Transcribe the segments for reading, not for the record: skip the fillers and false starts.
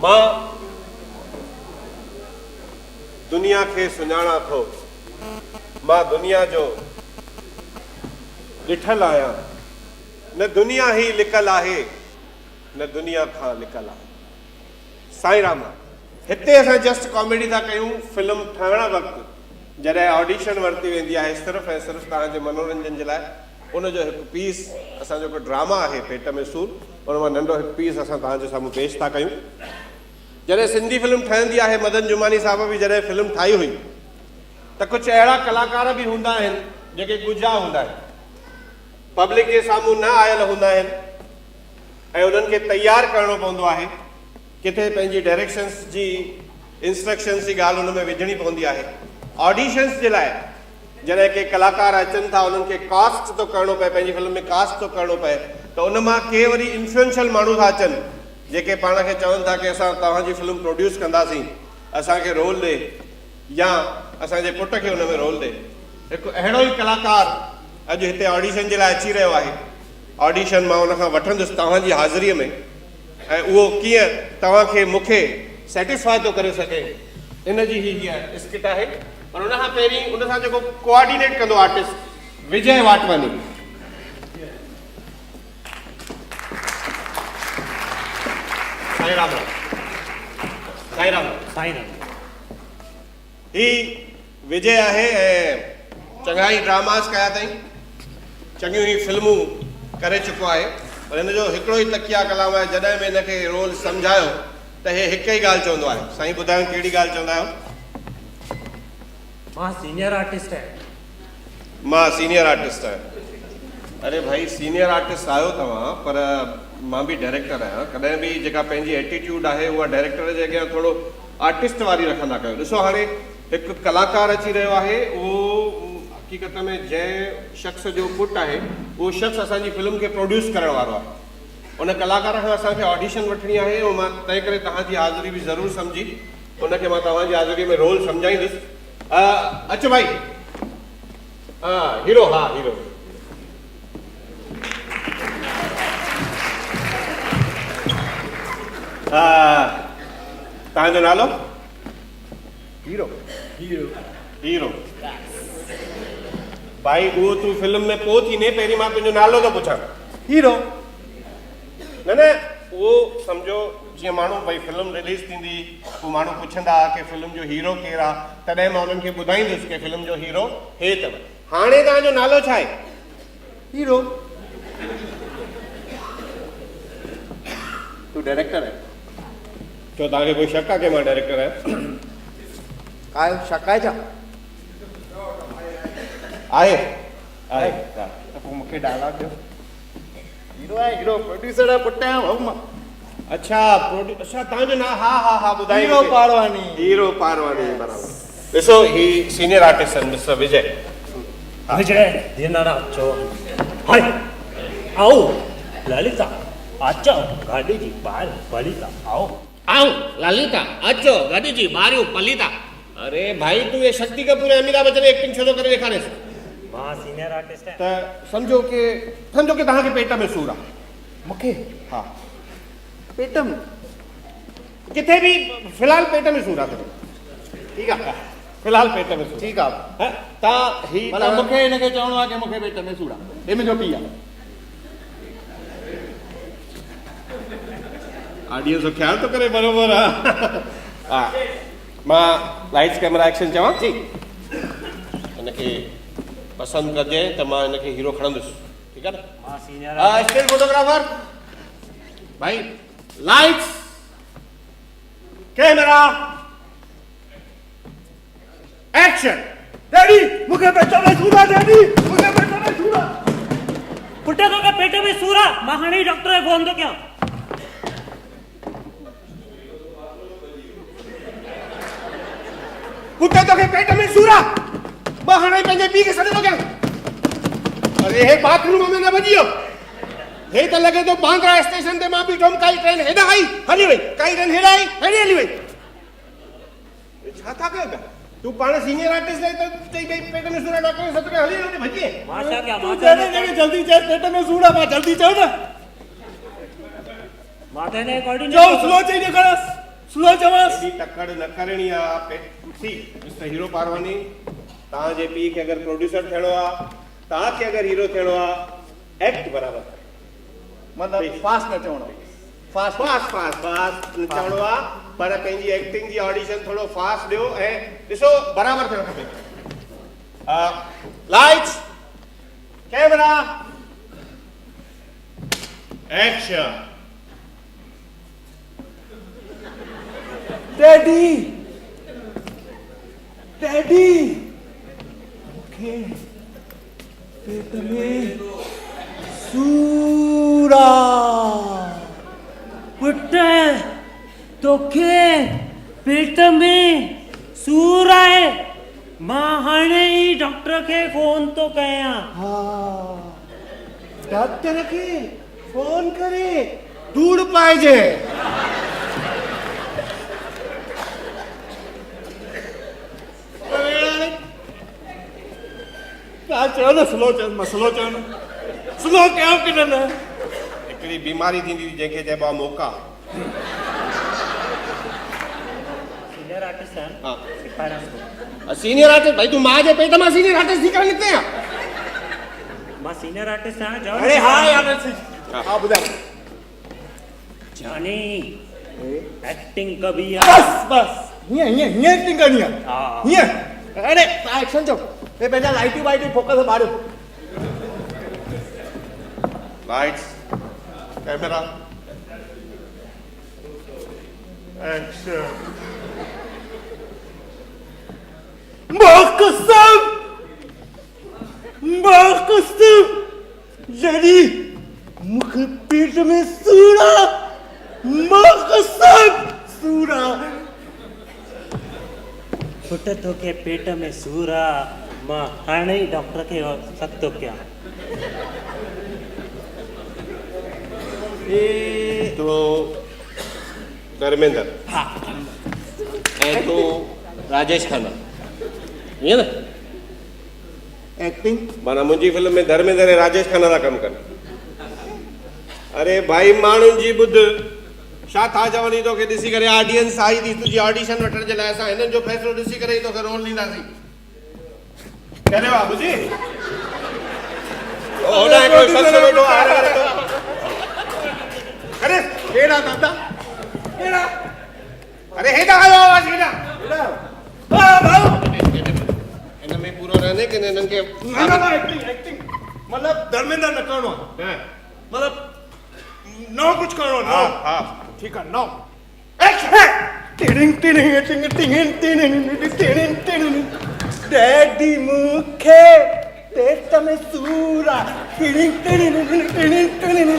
मां दुनिया खे सुञाणा थो, मां दुनिया जो ॾिठल आहियां, न दुनिया ही लिकल आहे न दुनिया खां लिकल आहे। साईं राम। हिते असां जस्ट कॉमेडी था कयूं। फिल्म ठहण वक़्तु जॾहिं ऑडिशन वरिती वेंदी आहे सिर्फ़ु ऐं सिर्फ़ु तव्हांजे मनोरंजन जे लाइ, उनजो हिकु पीस असांजो हिकु ड्रामा आहे पेट में सूर, उन मां नंढो हिकु पीस असां तव्हांजे साम्हूं पेश था कयूं। जॾहिं सिंधी फिल्म ठहंदी आहे, मदन जुमानी साहिब बि जॾहिं फिल्म ठाही हुई त कुझु अहिड़ा कलाकार बि हूंदा आहिनि जेके गुजा हूंदा आहिनि, पब्लिक जे साम्हूं न आयल हूंदा आहिनि ऐं उन्हनि खे तयारु करिणो पवंदो आहे। किथे पंहिंजी डायरेक्शन्स जी इंस्ट्रक्शन्स जी ॻाल्हि हुन में विझणी पवंदी आहे। ऑडिशन्स जे लाइ जॾहिं के कलाकार अचनि था, उन्हनि खे कास्ट थो करिणो पए, पंहिंजी फिल्म में कास्ट थो करिणो पए, त उन मां के वरी इन्फ्लुएंशियल माण्हू था अचनि जेके पाण खे चवनि था की असां तव्हांजी फिल्म प्रोड्यूस कंदासीं, असांखे रोल ॾे या असांजे पुट खे हुन में रोल ॾे। हिकु अहिड़ो ई कलाकार अॼु हिते ऑडिशन जे लाइ अची रहियो आहे। ऑडिशन मां उनखां वठंदुसि तव्हांजी हाज़िरीअ में, ऐं उहो कीअं तव्हांखे मूंखे सेटिस्फाई थो करे सघे, इन जी हीअ स्किट आहे। पर उनखां पहिरीं उन सां जेको कोऑर्डिनेट कंदो आर्टिस्ट विजय वाटवानी। साईं राम। साईं राम। साईं राम। ही विजय आहे ऐं चङा ई ड्रामास कया अथई, चङियूं ई फिल्मूं करे चुको आहे। पर हिन जो हिकिड़ो ई तकिया कलाम आहे, जॾहिं बि हिनखे रोल सम्झायो त हे हिकु ई ॻाल्हि चवंदो आहे। साईं ॿुधायो कहिड़ी ॻाल्हि चवंदा आहियो? मां सीनियर आर्टिस्ट आहियां। मां सीनियर आर्टिस्ट आहियां। अरे भाई सीनियर आर्टिस्ट आहियो तव्हां, पर मां बि डायरेक्टर आहियां। कॾहिं बि जेका पंहिंजी एटीट्यूड आहे उहा डायरेक्टर जे अॻियां थोरो आर्टिस्ट वारी रखंदा कयो। ॾिसो हाणे हिकु कलाकार अची रहियो आहे, उहो हक़ीक़त में जंहिं शख़्स जो पुटु आहे उहो शख़्स असांजी फिल्म खे प्रोड्यूस करण वारो आहे। उन कलाकार खां असांखे ऑडिशन वठणी आहे ऐं मां तंहिं करे तव्हांजी हाज़िरी बि ज़रूरु सम्झी उनखे मां तव्हांजी हाज़िरी में रोल सम्झाईंदुसि। अचु भाई। हा हीरो। हा हीरो। तव्हांजो नालो? हीरो। हीरो। हीरो। भाई उहो तूं फिल्म में पोइ थीने, पहिरीं मां तुंहिंजो नालो थो पुछां। हीरो। न न उहो सम्झो जीअं माण्हू भई फिल्म रिलीज़ थींदी, पोइ माण्हू पुछंदा की फिल्म जो हीरो केरु आहे, तॾहिं मां उन्हनि खे ॿुधाईंदुसि की फिल्म जो हीरो हे अथव। हाणे तव्हांजो नालो छा आहे? हीरो। तूं डायरेक्टर आहे? छो तव्हांखे कोई शक आहे की मां डायरेक्टर आहियां? कायो शक आहे छा? आहे। आहे त पोइ मूंखे डायलॉग ॾियो। हीरो आहे, हीरो प्रोड्यूसर आहे, पुटु आहियां भाऊ मां। अच्छा अच्छा तव्हांजो नालो? हा हा हा ॿुधायो। हीरो पारवानी। हीरो पारवानी, बराबरि। ॾिसो ही सीनियर आर्टिस्ट आहिनि मिस्टर विजय। विजय दीनारा अचो। हाय आओ ललिता अचो, गाॾी जी ॿाहिरि पलीता। आओ आओ ललिता अचो, गाॾी जी ॿाहिरियों पलीता। अरे भाई तूं ये शक्ति कपूर ऐं अमिताभ बच्चन एक्टिंग छो थो करे ॾेखारेसि? मां सीनियर आर्टिस्ट आहियां। त सम्झो की तव्हांखे पेट में सूरु आहे। मूंखे? हा पेट में? किथे बि फ़िलहालु पेट में सूरु आहे। ठीकु आहे, फ़िलहालु पेट में सूरु। ठीकु आहे। तव्हां ही मतिलबु मूंखे हिनखे चवणो आहे की मूंखे पेट में सूरु आहे, हे मुंहिंजो पीउ आहे। ऑडियंस जो ख़्यालु थो करे, बराबरि आहे। हा मां लाइट्स कैमरा एक्शन चवां जी, हिनखे पसंदि कजे त मां हिनखे हीरो खणंदुसि। ठीकु आहे न? मां सीनियर स्टिल फोटोग्राफर भाई। Lights camera action. डैडी मूंखे पेट में सूरु आहे। डैडी मूंखे पेट में सूरु आहे। पुटे तो के पेट में सूर आहे। मां हाणे डॉक्टर खे फोन थो कयां। पुटे तो के पेट में सूरु आहे, मां हाणे पंहिंजे पीउ खे सॾु थो कयां। अरे हे बाथरूम में न वॼी वियो। हे त लॻे थो बांद्रा स्टेशन ते मां बीठुमि, काई ट्रेन हेॾा आई हली वई, काई ट्रेन हेॾा आई हेॾे हली वई। छा था कयो पिया? तूं पाण सीनियर आर्टिस्ट आहे त चई भई पेट में सूरु आहे, डॉक्टर खे सॾु करे हली वञे भॼी। मां छा कयां? तूं जॾहिं जल्दी चए पेट में सूरु आहे, मां जल्दी चयो न। मां त हिन अकॉर्डिंग चओ स्लो चई ॾेखारस। स्लो चवांस एॾी टकड़ न करणी आहे। सी मिस्टर हीरो पारवानी, तव्हांजे पीउ खे अगरि प्रोड्यूसर थियणो आहे, तव्हांखे अगरि हीरो थियणो आहे, एक्ट बराबरि मतलब फास्ट न चवणो, फास्ट फास्ट फास्ट फास्ट न चवणो आहे, पर पंहिंजी एक्टिंग जी ऑडिशन थोरो फास्ट ॾियो ऐं ॾिसो बराबरि थियणु खपे। Lights, camera, action. Daddy daddy के पेट में सूरा पुट तोखे पेट में सूर आहे। मां हाणे ई डॉक्टर खे फोन तो कयां। हाँ डॉक्टर के फोन करे दूर पाहिजे। चयो न स्लो चयो, स्लो चयो न, स्लो कयो की न। हिकिड़ी बीमारी थींदी हुई जंहिंखे चइबो आहे मोका। सीनियर आर्टिस्ट आहे। हाँ। सिखारां थो। सीनियर आर्टिस्ट भाई, तू मां जे पेट मां सीनियर आर्टिस्ट थी करे निकिते आहे। मां सीनियर आर्टिस्ट आहियां। जाओ। अरे हाँ यार, हाँ ॿुधायो। जानी एक्टिंग कभी बस बस हीअं हीअं हीअं एक्टिंग करणी आहे। हाँ। हीअं अरे तव्हां एक्शन चओ, हे पंहिंजा लाइटियूं वाइटियूं फोकस मारियो। Lights, camera, action. कसम जड़ी मुख पेट में सूरा, कसम सूरा। पुट तोखे पेट में सूर आहे। मां हाणे ई डॉक्टर खे सख़्त थो कयां। तो धर्मेंद्र, हाँ ऐं तूं राजेश खन्ना, ईअं न? एक्टिंग माना मुंहिंजी फिल्म में धर्मेंद्र ऐं राजेश खन्ना था कमु कनि। अरे भाई माण्हुनि जी ॿुध, छा था चवनि तोखे ॾिसी करे ऑडियंस आई थी तुंहिंजी ऑडिशन वठण जे लाइ। असां हिननि जो फ़ैसिलो ॾिसी करे ई तोखे रोल ॾींदासीं। कहने वाह बुझी होना है कोई शख्स बैठो आ रहा है। अरे केड़ा दादा केड़ा, अरे हेडा आयो आवाज हेडा हां भाऊ इन में पूरो रहने के नन के ना एक्टिंग मतलब धर्मेंद्र न करणो हां मतलब नो कुछ करो नो। हां हां ठीक है नो एक्शन। टिडिंग टिडिंग टिडिंग टिडिंग टिडिंग टिडिंग टिडिंग डैडी मुखे पेट में सूरा। टिडिंग टिडिंग टिडिंग टिडिंग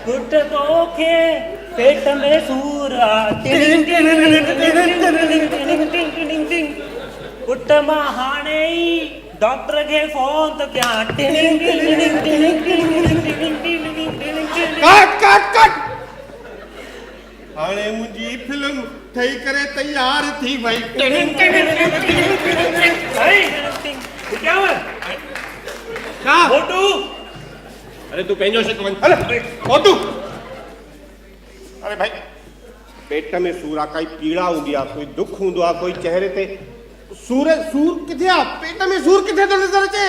पुट तोखे पेट में सूर आहे। टिडिंग टिडिंग टिडिंग टिडिंग पुट मां हाणे ई डॉक्टर खे फोन तो कयां। कट कट कट हाणे मुंहिंजी फिल्म ठही करे तैयार थी वई। क्या हुआ? छा फोटू अरे तू पंहिंजो शिक वञ। अरे फोटू अरे भाई पेट में सूर आहे, काई पीड़ा हूंदी आहे, कोई दुख हूंदो आहे, कोई चेहरे ते सूर किथे आहे, पेट में सूर किथे थो नज़र अचे।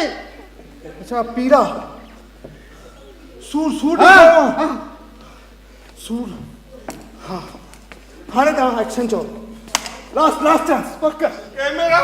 अच्छा पीड़ा सूर सूर सूर। हाँ हाणे तव्हां एक्शन चओ। लास्ट चांस पक्का। कैमरा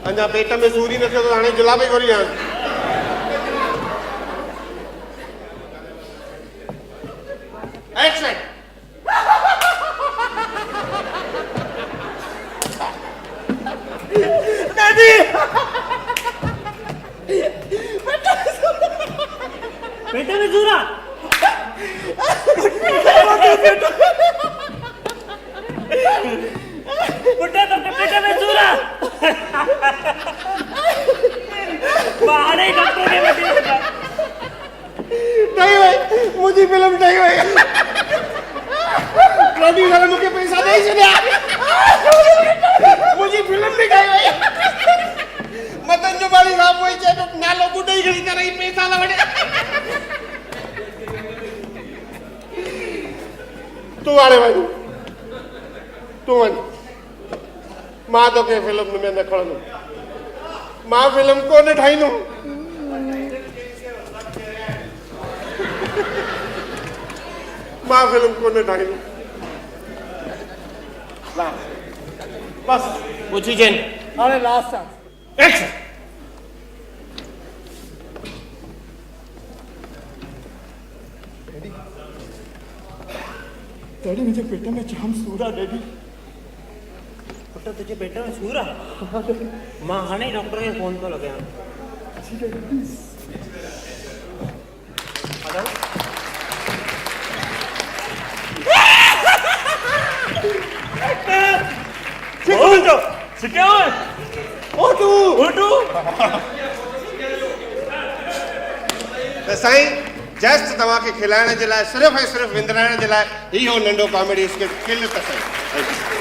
अञा पेट में सूर ई न थियो त हाणे जुलाबी घुरी आहियां। तूं हाणे वञ तूं वञ मां तोखे फिल्म में न खणंदुमि मां फिल्म कोन ठाहींदुमि मां फिल्म कोन ठाहींदुमि बस पूछी जैन हाणे लास्ट चांस एक्शन डैडी मुंहिंजे पेट में जाम सूर आहे डैडी पुट तुझे पेट में सूर आहे मां हाणे ई डॉक्टर खे फोन थो लॻायां त साईं जस्ट तव्हांखे खिलाइण जे लाइ सिर्फ़ु ऐं सिर्फ़ु विंदराइण जे लाइ इहो नंढो कॉमेडी स्किट खिल त साईं